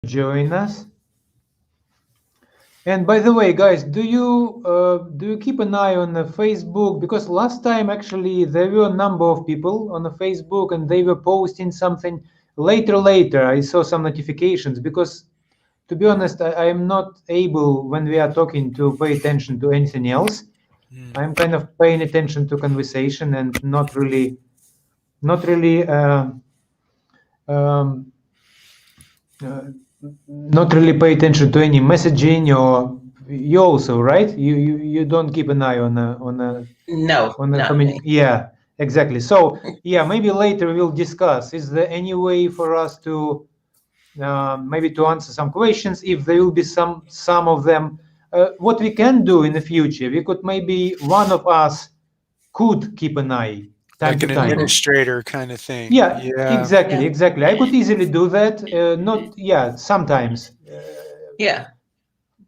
join us. And by the way, guys, do you keep an eye on the Facebook? Because last time actually there were a number of people on the Facebook and they were posting something. Later, I saw some notifications because, to be honest, I am not able when we are talking to pay attention to anything else. I'm kind of paying attention to conversation and not really not really pay attention to any messaging. Or you also, right? You don't keep an eye on No. Yeah, exactly. So yeah, maybe later we'll discuss. Is there any way for us to maybe to answer some questions, if there will be some of them? What we can do in the future, we could maybe one of us could keep an eye time Like to an time. administrator kind of thing. Yeah, Yeah. exactly. I could easily do that. Sometimes. Yeah.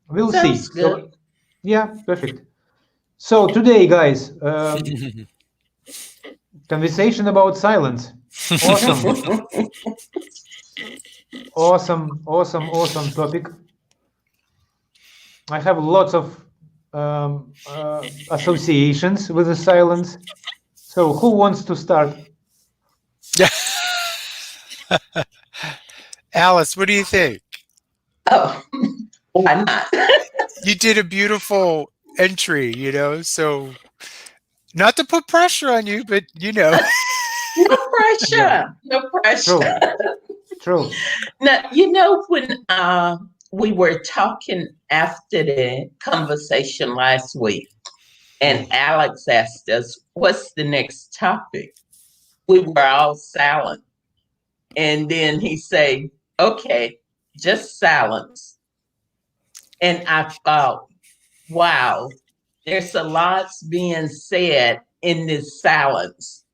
We'll Sounds see. good. So, yeah, perfect. So today, guys, conversation about silence. Awesome topic. I have lots of associations with the silence. So who wants to start? Alice, what do you think? Oh, why not? You did a beautiful entry, so not to put pressure on you, but No pressure. Yeah. No pressure. True. Now, when we were talking after the conversation last week, and Alex asked us, what's the next topic? We were all silent. And then he said, okay, just silence. And I thought, wow, there's a lot being said in this silence.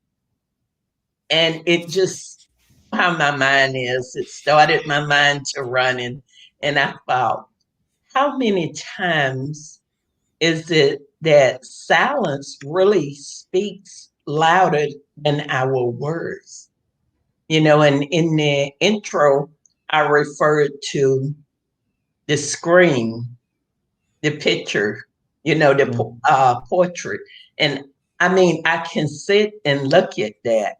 And it just, how my mind is, it started my mind to running. And I thought, how many times is it that silence really speaks louder than our words? And in the intro, I referred to the screen, the picture, the portrait. And I mean, I can sit and look at that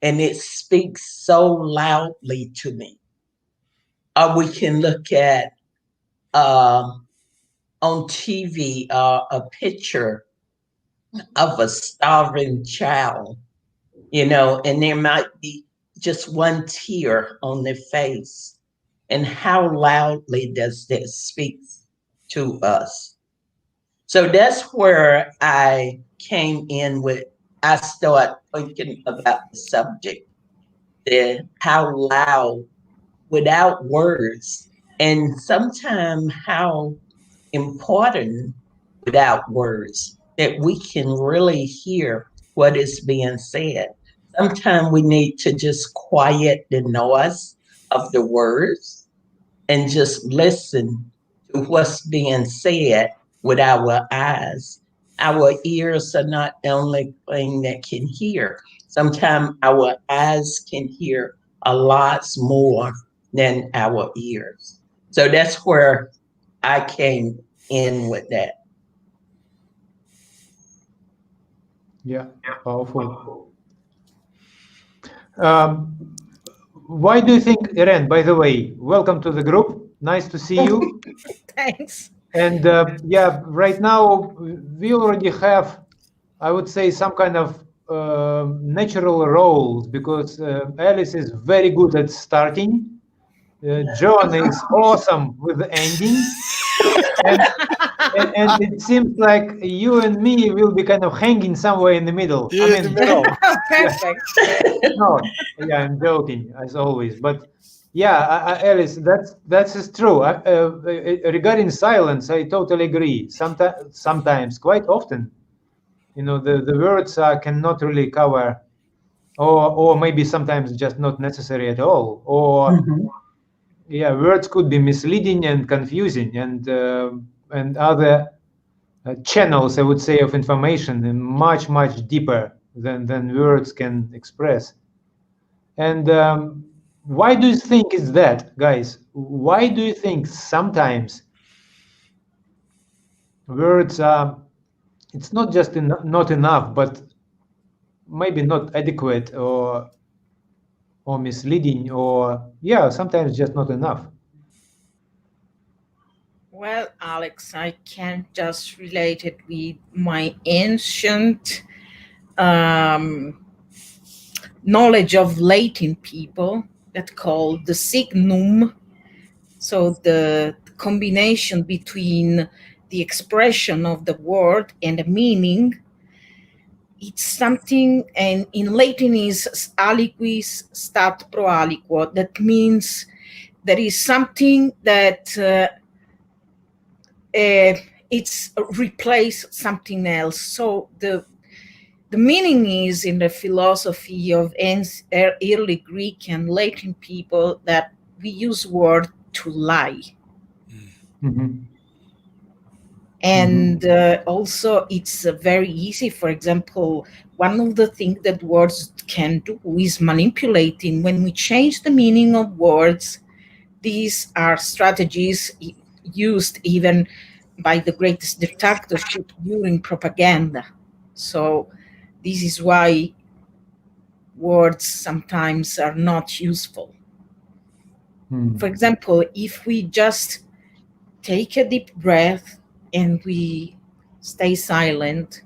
and it speaks so loudly to me. Or we can look at on TV a picture of a starving child, and there might be just one tear on their face. And how loudly does that speak to us? So that's where I came in with, I started thinking about the subject, how loud without words, and sometimes how important without words, that we can really hear what is being said. Sometimes we need to just quiet the noise of the words and just listen to what's being said with our eyes. Our ears are not the only thing that can hear. Sometimes our eyes can hear a lot more than our ears. So that's where I came in with that. Yeah, powerful. Why do you think, Irene, by the way, welcome to the group. Nice to see you. Thanks. And yeah, right now we already have, I would say, some kind of natural roles, because Alice is very good at starting. John is awesome with the ending. And it seems like you and me will be kind of hanging somewhere in the middle. Yeah, in the middle. Perfect. No, yeah, I'm joking as always, but yeah, Alice, that's is true. Regarding silence, I totally agree. Sometimes, quite often, the words cannot really cover, or maybe sometimes just not necessary at all, or yeah, words could be misleading and confusing, and other channels, I would say, of information, and much deeper than words can express. And why do you think is that, guys? Why do you think sometimes words are, it's not just not enough, but maybe not adequate or misleading, or yeah, sometimes just not enough? Well, Alex, I can just relate it with my ancient knowledge of Latin people that called the signum. So the combination between the expression of the word and the meaning, it's something, and in Latin is aliquis stat pro aliquo. That means there is something that it's replace something else. So the meaning is in the philosophy of early Greek and Latin people that we use word to lie. Mm-hmm. And also it's very easy. For example, one of the things that words can do is manipulating. When we change the meaning of words, these are strategies used even by the greatest dictatorship during propaganda. So this is why words sometimes are not useful. For example, if we just take a deep breath and we stay silent,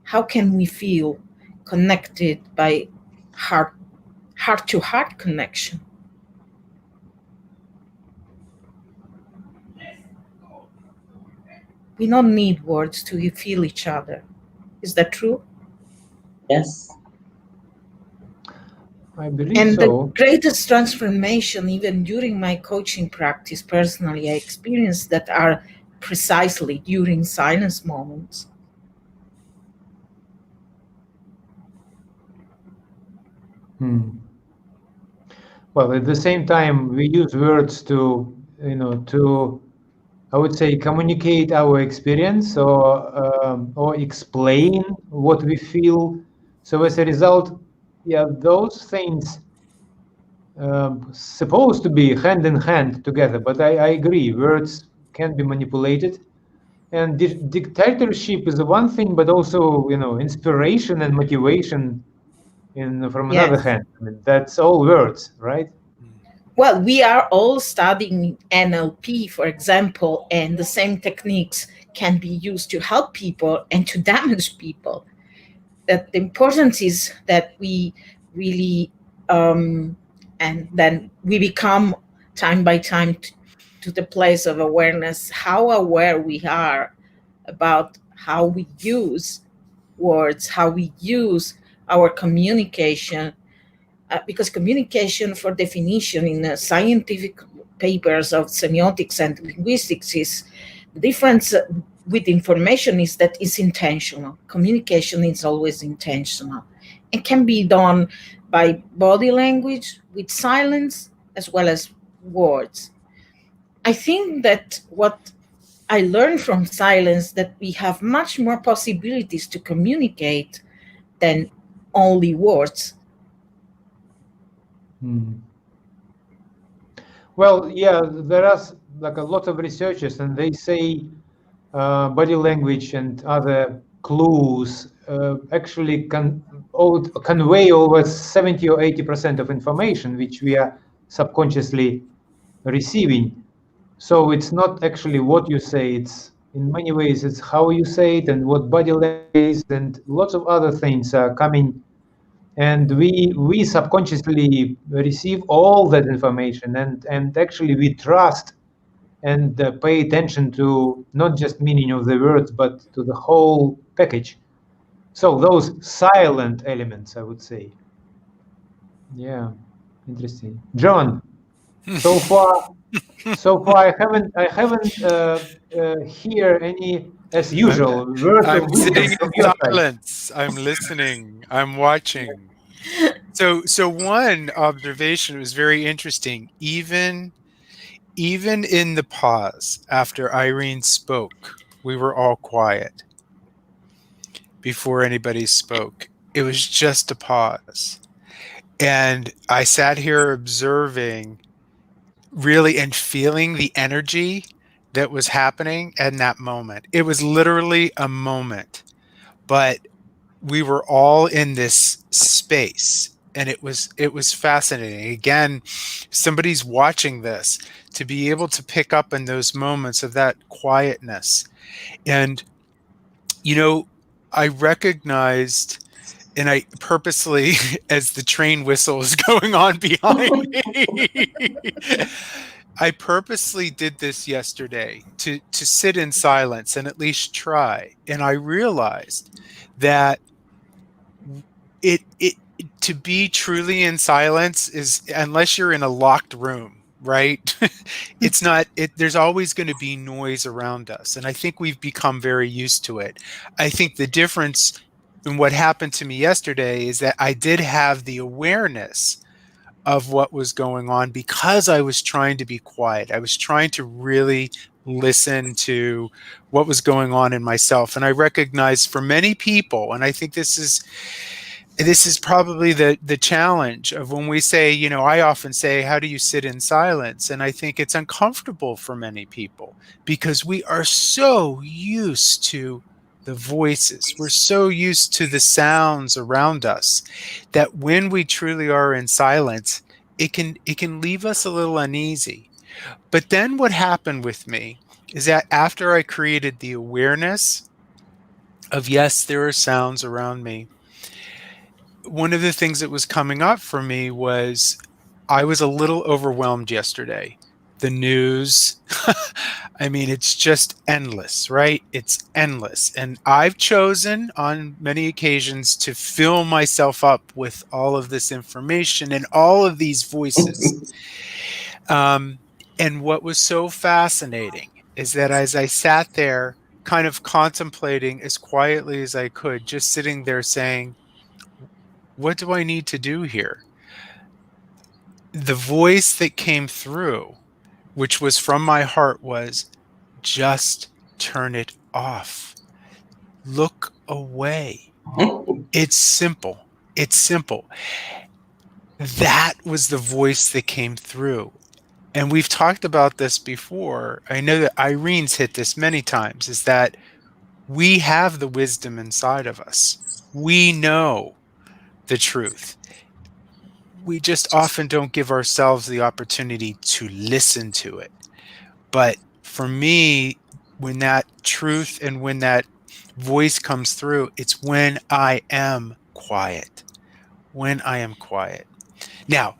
how can we feel connected by heart-to-heart connection? We don't need words to feel each other. Is that true? Yes. I believe And so. the greatest transformation, even during my coaching practice, personally, I experienced that are precisely during silence moments. Well, at the same time, we use words to, I would say, communicate our experience or explain what we feel. So as a result, yeah, those things supposed to be hand in hand together. But I agree, words can be manipulated. And dictatorship is one thing, but also, inspiration and motivation from another Yes. hand. I mean, that's all words, right? Well, we are all studying NLP, for example, and the same techniques can be used to help people and to damage people. That the importance is that we really, and then we become time by time to the place of awareness, how aware we are about how we use words, how we use our communication. Because communication, for definition, in scientific papers of semiotics and linguistics, is the difference with information is that it's intentional. Communication is always intentional and can be done by body language, with silence, as well as words. I think that what I learned from silence, that we have much more possibilities to communicate than only words. Well, yeah, there are like a lot of researchers, and they say body language and other clues actually convey over 70 or 80% of information which we are subconsciously receiving. So it's not actually what you say, it's in many ways it's how you say it and what body language is, and lots of other things are coming, and we subconsciously receive all that information, and actually we trust and pay attention to not just meaning of the words, but to the whole package. So those silent elements, I would say. Yeah, interesting. John, so far I haven't hear any, as usual, words I'm of wisdom sitting in from your side. silence. I'm listening. I'm watching. So one observation was very interesting. Even in the pause after Irene spoke, we were all quiet before anybody spoke. It was just a pause. And I sat here observing really and feeling the energy that was happening in that moment. It was literally a moment, but we were all in this space, and it was fascinating. Again, somebody's watching this, to be able to pick up in those moments of that quietness. And I recognized, and I purposely, as the train whistle is going on behind me, I purposely did this yesterday to sit in silence and at least try. And I realized that it to be truly in silence is, unless you're in a locked room, right? It's not, there's always going to be noise around us. And I think we've become very used to it. I think the difference in what happened to me yesterday is that I did have the awareness of what was going on because I was trying to be quiet. I was trying to really listen to what was going on in myself. And I recognize for many people, and I think this is probably the challenge of when we say, I often say, how do you sit in silence? And I think it's uncomfortable for many people because we are so used to the voices. We're so used to the sounds around us that when we truly are in silence, it can leave us a little uneasy. But then what happened with me is that after I created the awareness of, yes, there are sounds around me, one of the things that was coming up for me was I was a little overwhelmed yesterday. The news, I mean, it's just endless, right? It's endless. And I've chosen on many occasions to fill myself up with all of this information and all of these voices. And what was so fascinating is that as I sat there kind of contemplating as quietly as I could, just sitting there saying, what do I need to do here? The voice that came through, which was from my heart, was just turn it off. Look away. It's simple. It's simple. That was the voice that came through. And we've talked about this before. I know that Irene's hit this many times, is that we have the wisdom inside of us. We know the truth. We just often don't give ourselves the opportunity to listen to it. But for me, when that truth and when that voice comes through, it's when I am quiet. When I am quiet. Now,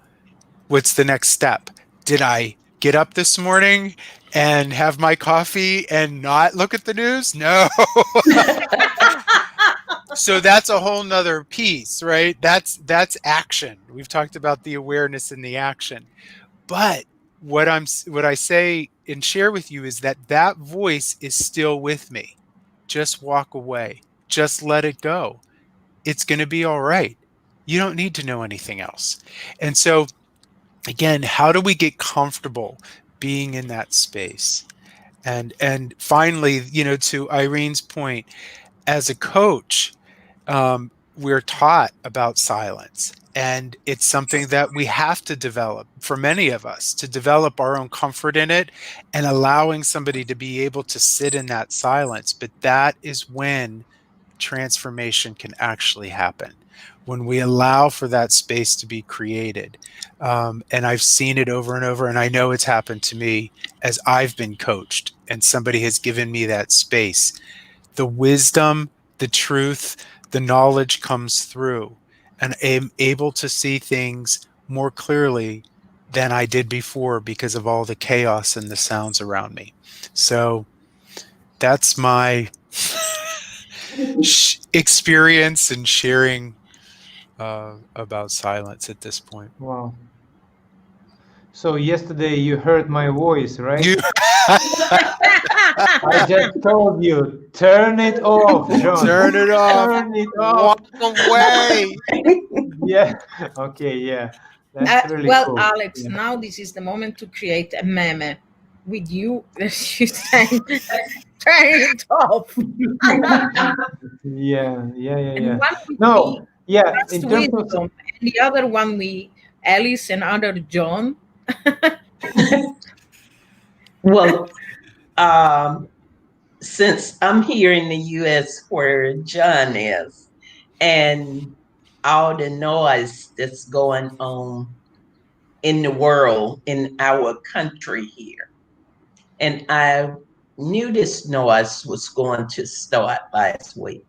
what's the next step? Did I get up this morning and have my coffee and not look at the news? No. So that's a whole nother piece, right? That's action. We've talked about the awareness and the action. But what I say and share with you is that voice is still with me. Just walk away. Just let it go. It's going to be all right. You don't need to know anything else. And so, again, how do we get comfortable being in that space? And finally, to Irene's point, as a coach, we're taught about silence, and it's something that we have to develop, for many of us, to develop our own comfort in it and allowing somebody to be able to sit in that silence. But that is when transformation can actually happen, when we allow for that space to be created. And I've seen it over and over, and I know it's happened to me as I've been coached and somebody has given me that space. The wisdom, the truth, the knowledge comes through, and I'm able to see things more clearly than I did before because of all the chaos and the sounds around me. So that's my experience and sharing about silence at this point. Wow. So yesterday you heard my voice, right? I just told you, turn it off, John. Turn it off. Turn it off. Walk away. Yeah. Okay. Yeah. That's really well, cool. Alex, Yeah. now this is the moment to create a meme with you saying, turn it off. Yeah. And one would No. Yeah, Trust in terms of wisdom. And the other one, Alice and other John. Well, um, since I'm here in the US where John is, and all the noise that's going on in the world, in our country here, and I knew this noise was going to start last week.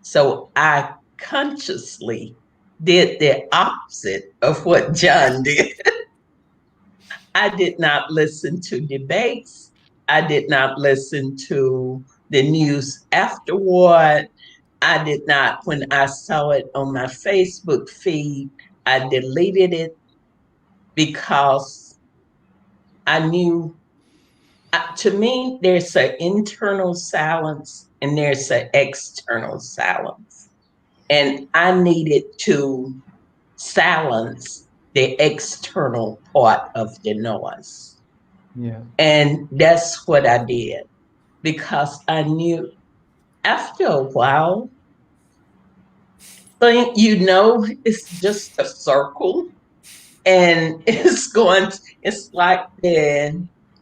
So I consciously did the opposite of what John did. I did not listen to debates. I did not listen to the news afterward. I did not, when I saw it on my Facebook feed, I deleted it because I knew, to me, there's an internal silence and there's an external silence. And I needed to silence the external part of the noise. yeah, And that's what I did because I knew after a while, it's just a circle and it's like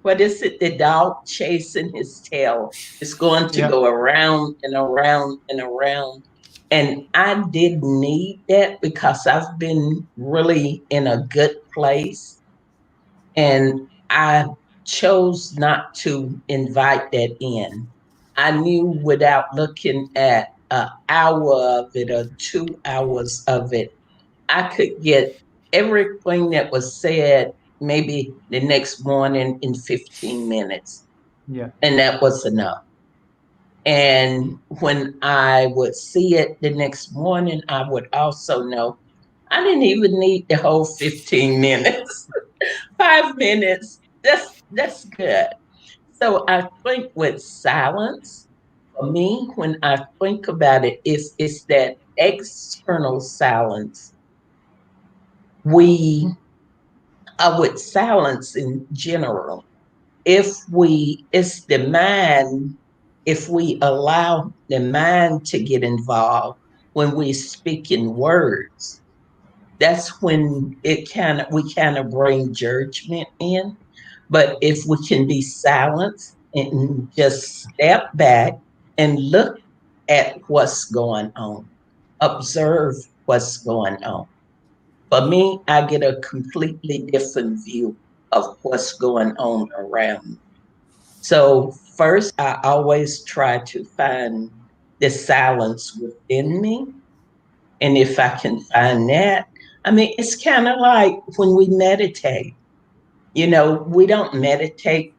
what is it, the dog chasing his tail. It's going to yeah, go around and around and around. And I didn't need that because I've been really in a good place. And I chose not to invite that in. I knew without looking at an hour of it or 2 hours of it, I could get everything that was said maybe the next morning in 15 minutes. yeah, And that was enough. And when I would see it the next morning, I would also know I didn't even need the whole 15 minutes. 5 minutes, that's good. So I think with silence, for me, when I think about it, it's that external silence. We are with silence in general. It's the mind, if we allow the mind to get involved when we speak in words, that's when we kind of bring judgment in. But if we can be silent and just step back and look at what's going on, observe what's going on. For me, I get a completely different view of what's going on around me. So first, I always try to find the silence within me. And if I can find that, I mean, it's kind of like when we meditate. We don't meditate,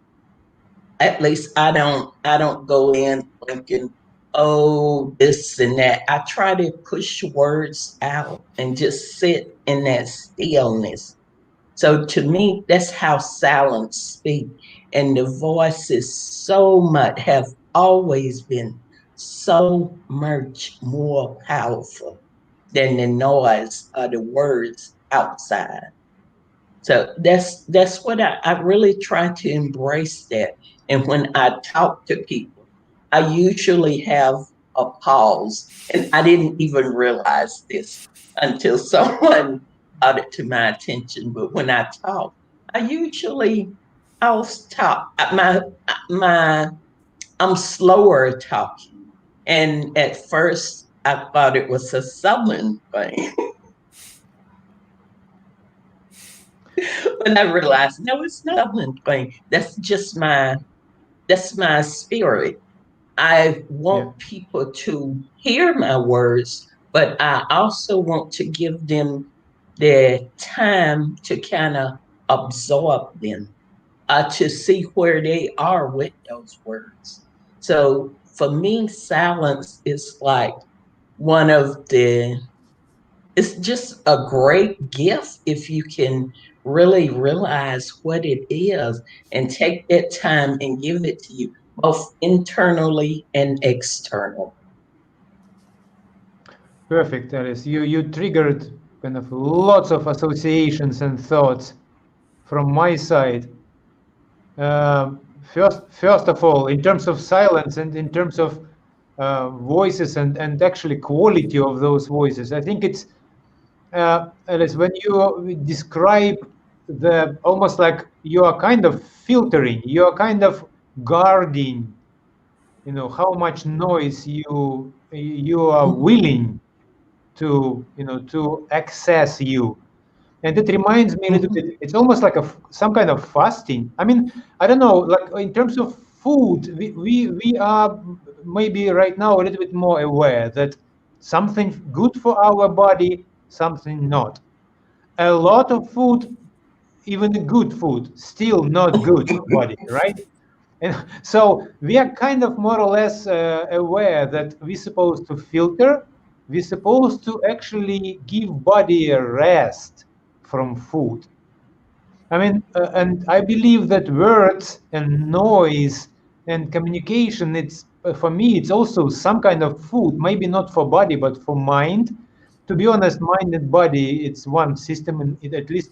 at least I don't go in thinking, oh, this and that. I try to push words out and just sit in that stillness. So to me, that's how silence speak. And the voices have always been so much more powerful than the noise of the words outside. So that's what I really try to embrace that. And when I talk to people, I usually have a pause. And I didn't even realize this until someone brought it to my attention. But when I talk, I'll talk. I'm slower talking. And at first I thought it was a southern thing. When I realized, no, it's not a Dublin thing. That's my spirit. I want people to hear my words, but I also want to give them the time to kind of absorb them, to see where they are with those words. So for me, silence is like one of the it's just a great gift if you can really realize what it is and take that time and give it to you, both internally and external. perfect, Alice. You triggered kind of lots of associations and thoughts from my side. First of all, in terms of silence and in terms of voices and actually quality of those voices. I think it's Alice, when you describe the almost like you are kind of filtering, you are kind of guarding, how much noise you are willing to to access you. And it reminds me a little bit, it's almost like some kind of fasting. I mean, I don't know, like in terms of food, we are maybe right now a little bit more aware that something good for our body, something not. A lot of food, even the good food, still not good for body, right? And so we are kind of more or less aware that we're supposed to filter, we're supposed to actually give body a rest from food. I mean, and I believe that words and noise and communication, it's for me, it's also some kind of food, maybe not for body, but for mind. To be honest, mind and body, it's one system, and at least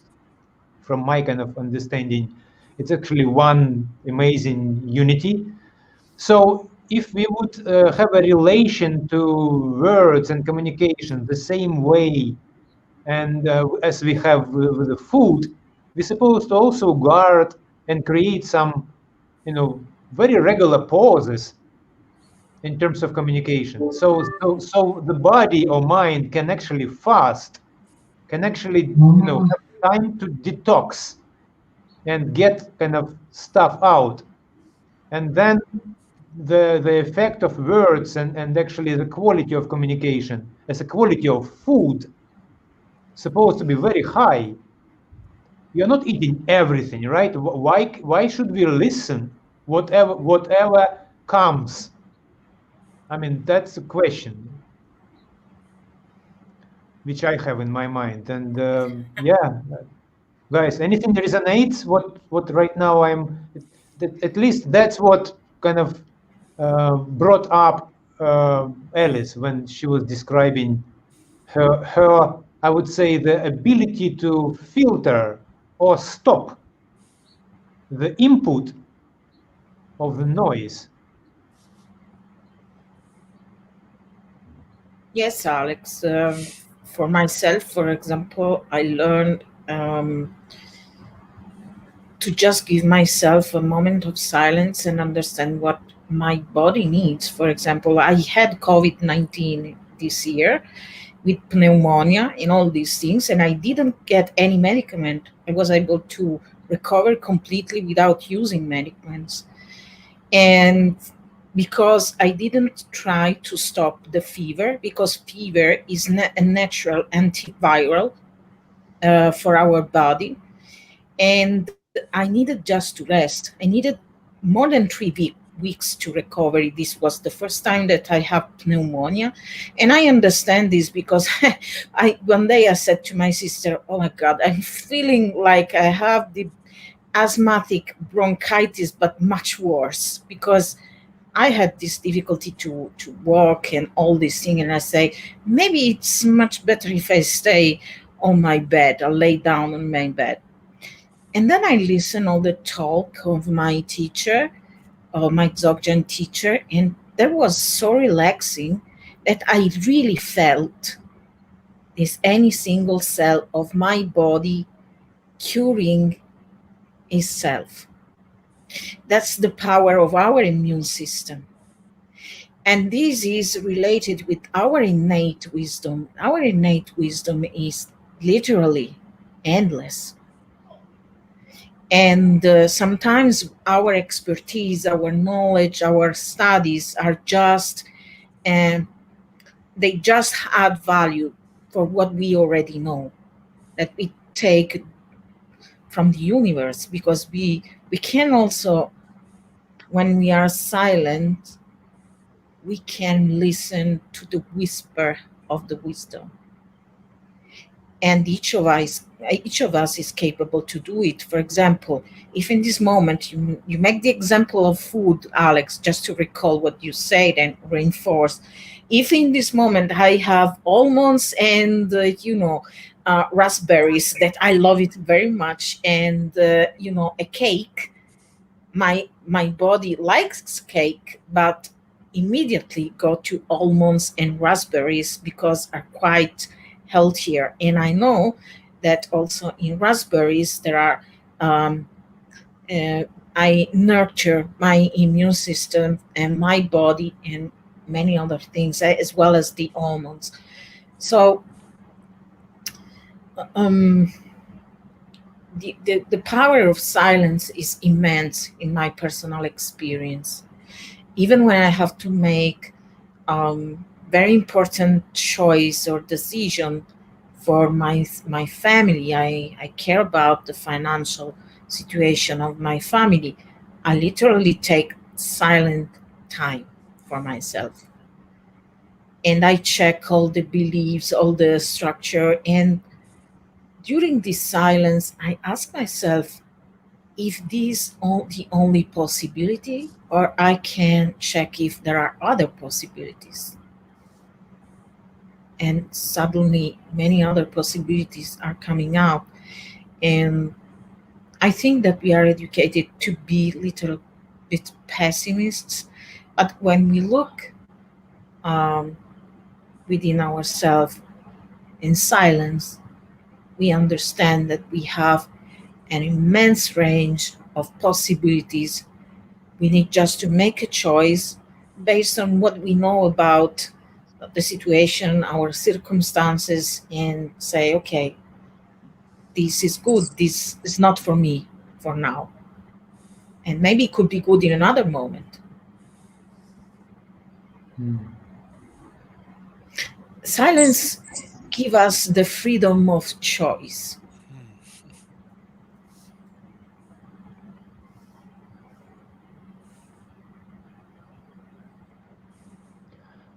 from my kind of understanding, it's actually one amazing unity. So if we would have a relation to words and communication the same way, and as we have with the food, we're supposed to also guard and create some, very regular pauses in terms of communication. So the body or mind can actually fast, can actually, have time to detox and get kind of stuff out. And then the effect of words and actually the quality of communication as a quality of food supposed to be very high. You're not eating everything, right? Why should we listen whatever comes? I mean, that's a question which I have in my mind. And yeah, guys, anything resonates? What right now at least that's what kind of brought up Alice when she was describing her, I would say, the ability to filter or stop the input of the noise. Yes, Alex. For myself, for example, I learned to just give myself a moment of silence and understand what my body needs. For example, I had COVID-19 this year with pneumonia and all these things, and I didn't get any medicament. I was able to recover completely without using medicaments. And because I didn't try to stop the fever, because fever is a natural antiviral for our body. And I needed just to rest. I needed more than 3 weeks to recovery. This was the first time that I have pneumonia. And I understand this because one day I said to my sister, oh my God, I'm feeling like I have the asthmatic bronchitis, but much worse, because I had this difficulty to walk and all this thing. And I say, maybe it's much better if I stay on my bed. I'll lay down on my bed. And then I listen all the talk of my teacher, my Dzogchen teacher, and that was so relaxing that I really felt this any single cell of my body curing itself. That's the power of our immune system. And this is related with our innate wisdom. Our innate wisdom is literally endless. And sometimes our expertise, our knowledge, our studies are just, they just add value for what we already know, that we take from the universe, because we can also, when we are silent, we can listen to the whisper of the wisdom. And each of us is capable to do it. For example, if in this moment you make the example of food, Alex, just to recall what you said and reinforce, if in this moment I have almonds and raspberries, that I love it very much, and a cake, my body likes cake, but immediately go to almonds and raspberries because are quite healthier. And I know that also in raspberries there are I nurture my immune system and my body and many other things, as well as the almonds. So the power of silence is immense in my personal experience. Even when I have to make very important choice or decision for my family, I care about the financial situation of my family. I literally take silent time for myself. And I check all the beliefs, all the structure. And during this silence, I ask myself if this the only possibility, or I can check if there are other possibilities. And suddenly, many other possibilities are coming out. And I think that we are educated to be a little bit pessimists. But when we look um, within ourselves in silence, we understand that we have an immense range of possibilities. We need just to make a choice based on what we know about the situation, our circumstances, and say, okay, this is good, this is not for me for now. And maybe it could be good in another moment. Silence gives us the freedom of choice.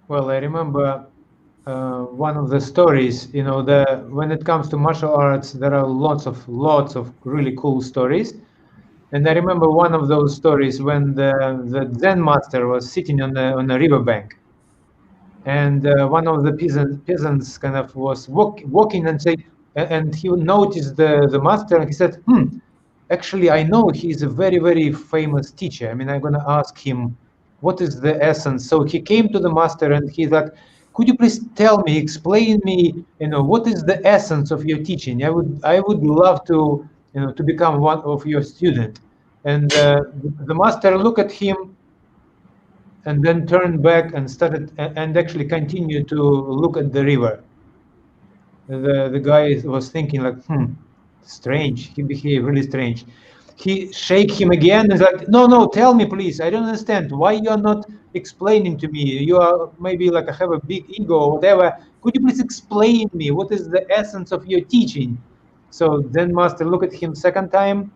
Well, I remember one of the stories. When it comes to martial arts, there are lots of really cool stories. And I remember one of those stories when the Zen master was sitting on a riverbank, and one of the peasants kind of was walking and he noticed the master, and he said, actually, I know he's a very, very famous teacher. I mean, I'm going to ask him, what is the essence? So he came to the master and he's like, could you please tell me, explain me, what is the essence of your teaching? I would love to, to become one of your student. And the master looked at him and then turned back and started and actually continued to look at the river. The guy was thinking like, strange. He behaved really strange. He shake him again and like, no, tell me please. I don't understand why you're not explaining to me. You are maybe like I have a big ego or whatever. Could you please explain me what is the essence of your teaching? So then master looked at him second time,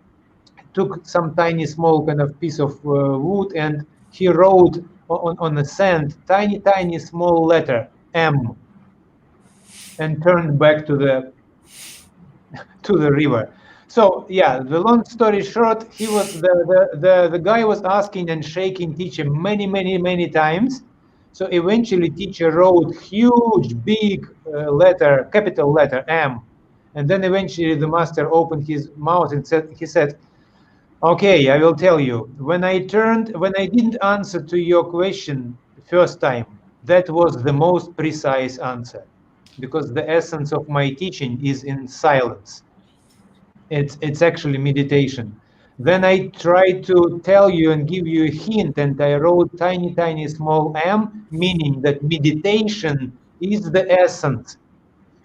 took some tiny small kind of piece of wood, and he wrote on the sand tiny small letter M, and turned back to the river. So yeah, the long story short, he was the guy was asking and shaking teacher many times. So eventually teacher wrote huge big letter, capital letter M, and then eventually the master opened his mouth and said, okay, I will tell you. When I didn't answer to your question first time, that was the most precise answer, because the essence of my teaching is in silence. It's actually meditation. Then I tried to tell you and give you a hint, and I wrote tiny small m, meaning that meditation is the essence.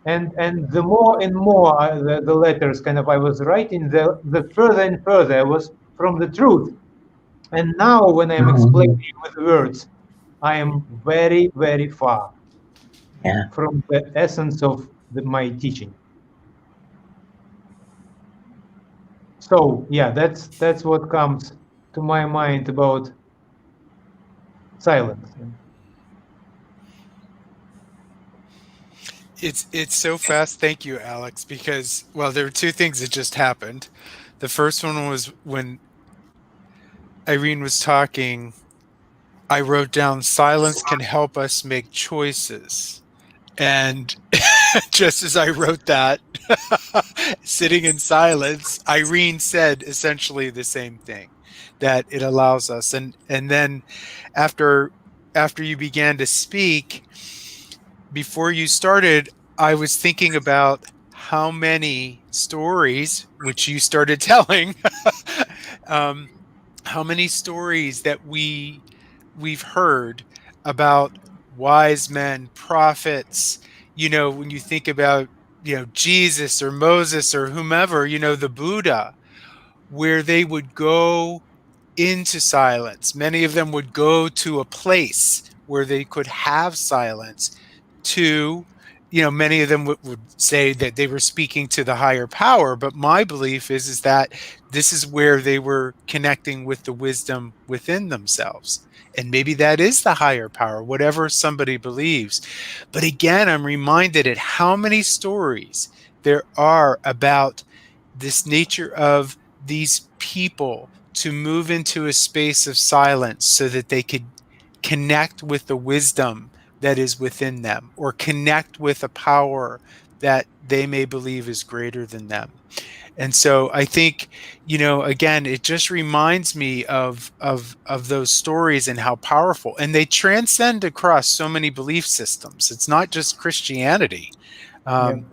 And the more and more the letters kind of I was writing, the further and further I was from the truth. And now when I'm explaining with words, I am very far from the essence of my teaching. So yeah, that's what comes to my mind about silence. It's so fast. Thank you, Alex, because, well, there were two things that just happened. The first one was when Irene was talking, I wrote down silence can help us make choices. And just as I wrote that, sitting in silence, Irene said essentially the same thing, that it allows us. And then after after you began to speak, before you started, I was thinking about how many stories, which you started telling, how many stories that we've heard about wise men, prophets, when you think about, Jesus or Moses or whomever, the Buddha, where they would go into silence. Many of them would go to a place where they could have silence to, many of them would say that they were speaking to the higher power. But my belief is that this is where they were connecting with the wisdom within themselves. And maybe that is the higher power, whatever somebody believes. But again, I'm reminded at how many stories there are about this nature of these people to move into a space of silence so that they could connect with the wisdom that is within them, or connect with a power that they may believe is greater than them. And so I think, again, it just reminds me of those stories and how powerful, and they transcend across so many belief systems. It's not just Christianity.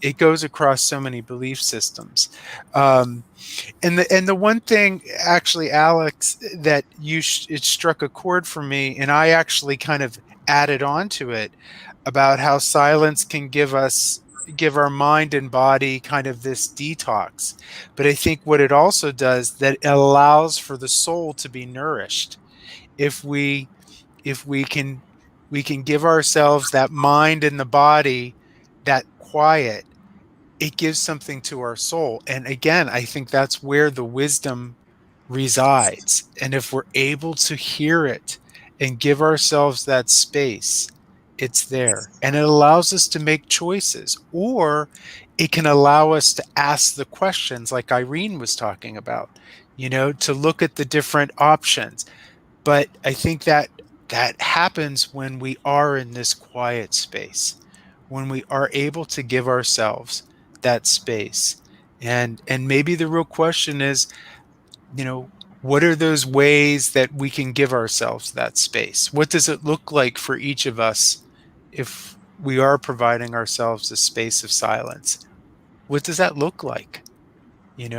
It goes across so many belief systems. And the one thing, actually, Alex, that it struck a chord for me, and I actually kind of added on to it, about how silence can give our mind and body kind of this detox. But I think what it also does, that it allows for the soul to be nourished. If we can give ourselves that mind and the body, that quiet, it gives something to our soul. And again, I think that's where the wisdom resides. And if we're able to hear it and give ourselves that space, it's there. And it allows us to make choices, or it can allow us to ask the questions like Irene was talking about, to look at the different options. But I think that happens when we are in this quiet space, when we are able to give ourselves that space. And maybe the real question is, what are those ways that we can give ourselves that space? What does it look like for each of us if we are providing ourselves a space of silence? What does that look like?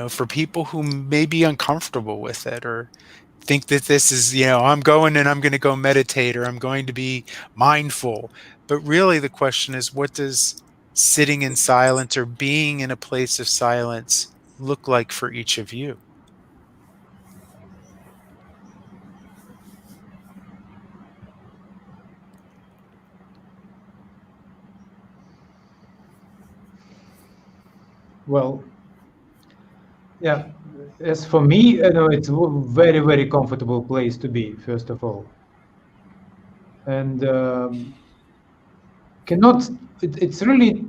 For people who may be uncomfortable with it, or think that this is, I'm going and I'm going to go meditate, or I'm going to be mindful. But really the question is, what does sitting in silence or being in a place of silence look like for each of you? Well, yeah, as for me, it's a very, very comfortable place to be, first of all. And it's really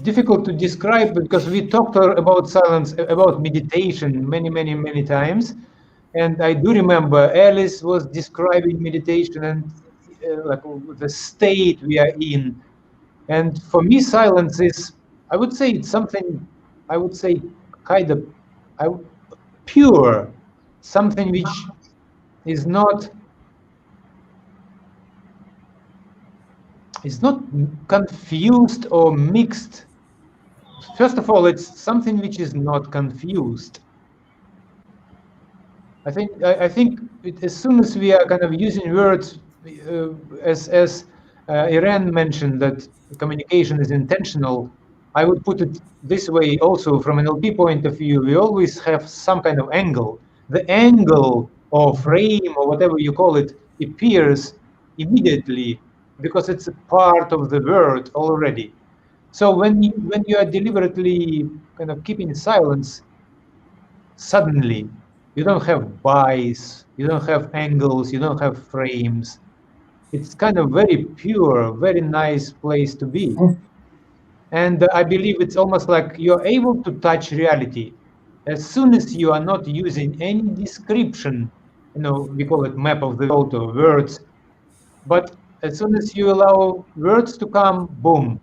difficult to describe, because we talked about silence, about meditation many, many, many times. And I do remember Alice was describing meditation and like the state we are in. And for me, silence is, I would say it's something, I would say kind of pure, something which is not confused or mixed. First of all, it's something which is not confused. I think as soon as we are kind of using words, as Irene mentioned, that communication is intentional, I would put it this way also from an NLP point of view. We always have some kind of angle. The angle or frame or whatever you call it appears immediately because it's a part of the word already. So when you are deliberately kind of keeping silence, suddenly you don't have buys, you don't have angles, you don't have frames. It's kind of very pure, very nice place to be. And I believe it's almost like you're able to touch reality. As soon as you are not using any description, we call it map of the world or words, but as soon as you allow words to come, boom,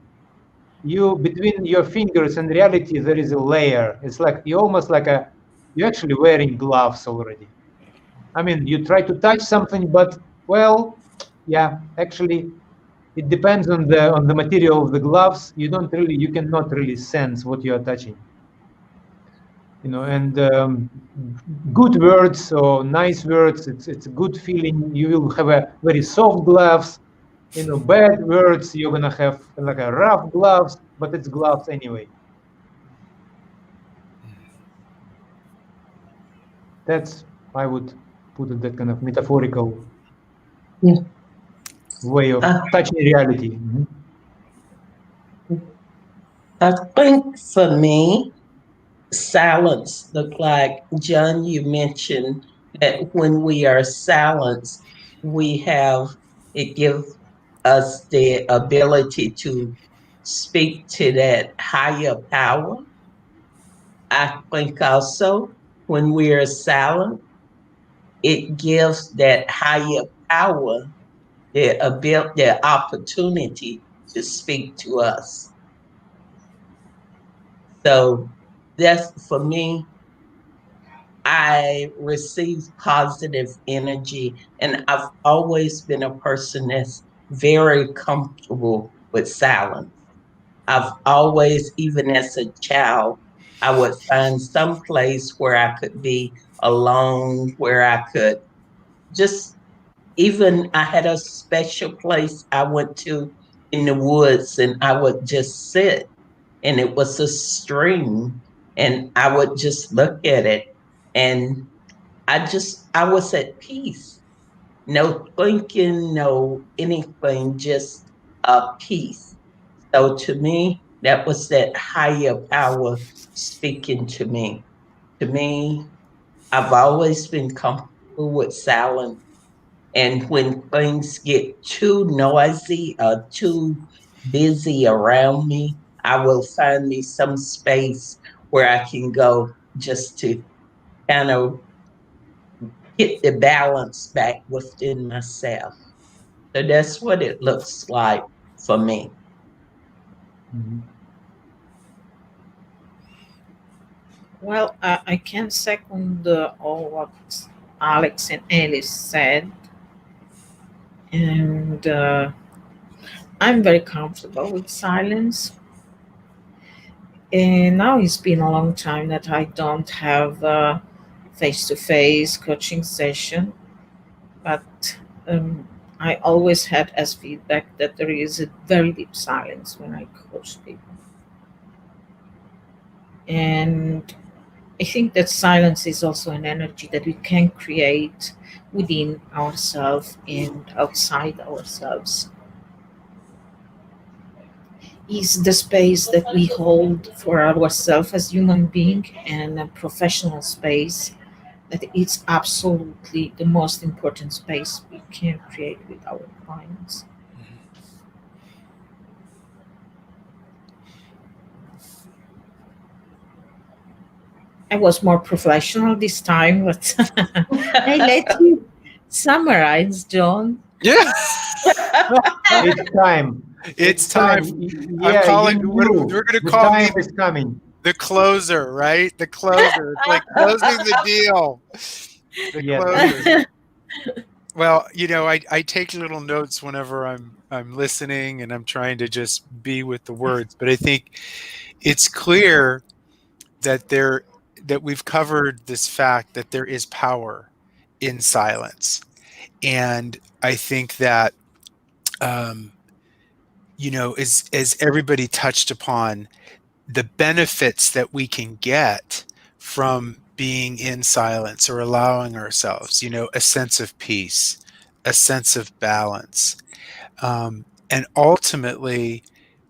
between your fingers and reality, there is a layer. It's like you're actually wearing gloves already. I mean, you try to touch something, but well, yeah, actually, it depends on the material of the gloves. You cannot really sense what you are touching. And good words or nice words, it's a good feeling. You will have a very soft gloves. Bad words, you're gonna have like a rough gloves, but it's gloves anyway. That's, I would put it, that kind of metaphorical way of touching reality. I think for me, silence look like, John, you mentioned that when we are silenced, it gives us the ability to speak to that higher power. I think also when we are silent, it gives that higher power the opportunity to speak to us. So that's, for me, I receive positive energy, and I've always been a person that's very comfortable with silence. I've always, even as a child, I would find some place where I could be alone, where I could just, even I had a special place I went to in the woods, and I would just sit, and it was a stream, and I would just look at it, and I was at peace. No thinking, no anything, just a peace. So to me, that was that higher power speaking to me. To me, I've always been comfortable with silence. And when things get too noisy or too busy around me, I will find me some space where I can go just to kind of get the balance back within myself. So that's what it looks like for me. Well, I can second all what Alex and Alice said, and I'm very comfortable with silence. And now it's been a long time that I don't have a face-to-face coaching session, but I always had as feedback that there is a very deep silence when I coach people. And I think that silence is also an energy that we can create within ourselves and outside ourselves. Is the space that we hold for ourselves as human being, and a professional space that is absolutely the most important space we can create with our clients. I was more professional this time, but I let you summarize, John. Yeah. It's time. It's time. Yeah, I'm calling. you We're knew going to the call me time is coming. the closer, right? The closer. It's like closing the deal. The Yeah. closer. Well, I take little notes whenever I'm listening, and I'm trying to just be with the words. But I think it's clear that we've covered this fact that there is power in silence, and I think that as everybody touched upon, the benefits that we can get from being in silence or allowing ourselves, a sense of peace, a sense of balance. And ultimately,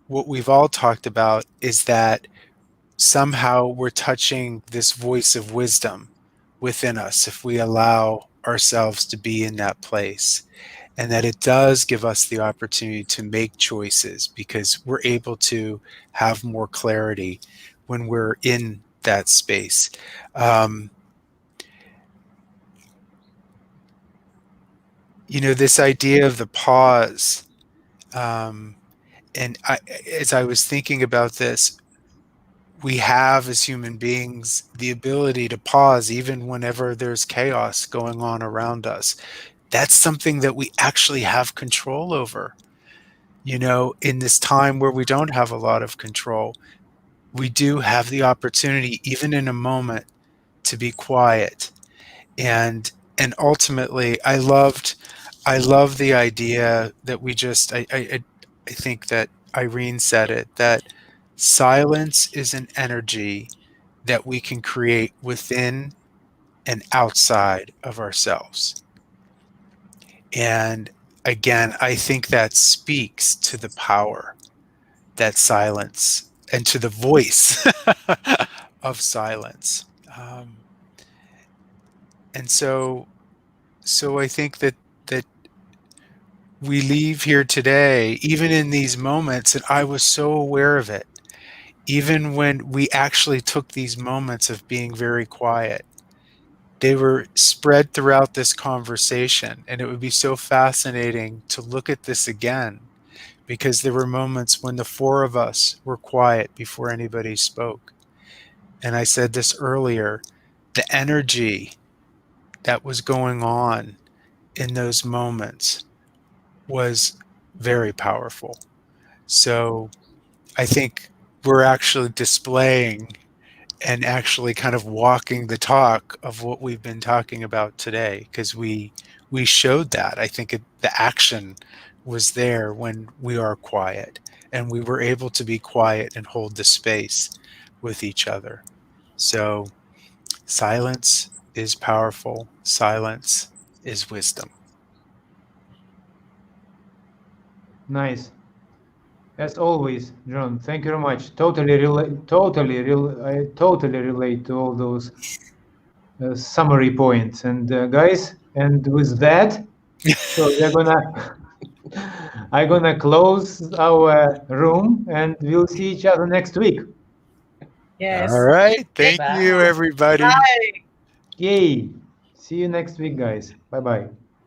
what we've all talked about is that somehow we're touching this voice of wisdom within us if we allow ourselves to be in that place. And that it does give us the opportunity to make choices because we're able to have more clarity when we're in that space. This idea of the pause, as I was thinking about this, we have as human beings the ability to pause even whenever there's chaos going on around us. that's something that we actually have control over. In this time where we don't have a lot of control, we do have the opportunity, even in a moment, to be quiet. And ultimately, I love the idea that we just, I think that Irene said it, that silence is an energy that we can create within and outside of ourselves. And again, I think that speaks to the power that silence, and to the voice of silence. And so I think that we leave here today, even in these moments, and I was so aware of it, even when we actually took these moments of being very quiet. They were spread throughout this conversation, and it would be so fascinating to look at this again, because there were moments when the four of us were quiet before anybody spoke. And I said this earlier, the energy that was going on in those moments was very powerful. So I think we're actually displaying and actually kind of walking the talk of what we've been talking about today, because we showed that. I think the action was there when we are quiet, and we were able to be quiet and hold the space with each other. So silence is powerful. Silence is wisdom. Nice. As always, John, thank you very much. I totally relate to all those summary points. And guys, and with that, so I'm gonna close our room, and we'll see each other next week. Yes. All right. Thank Bye. you, everybody. Bye. Yay! See you next week, guys. Bye bye.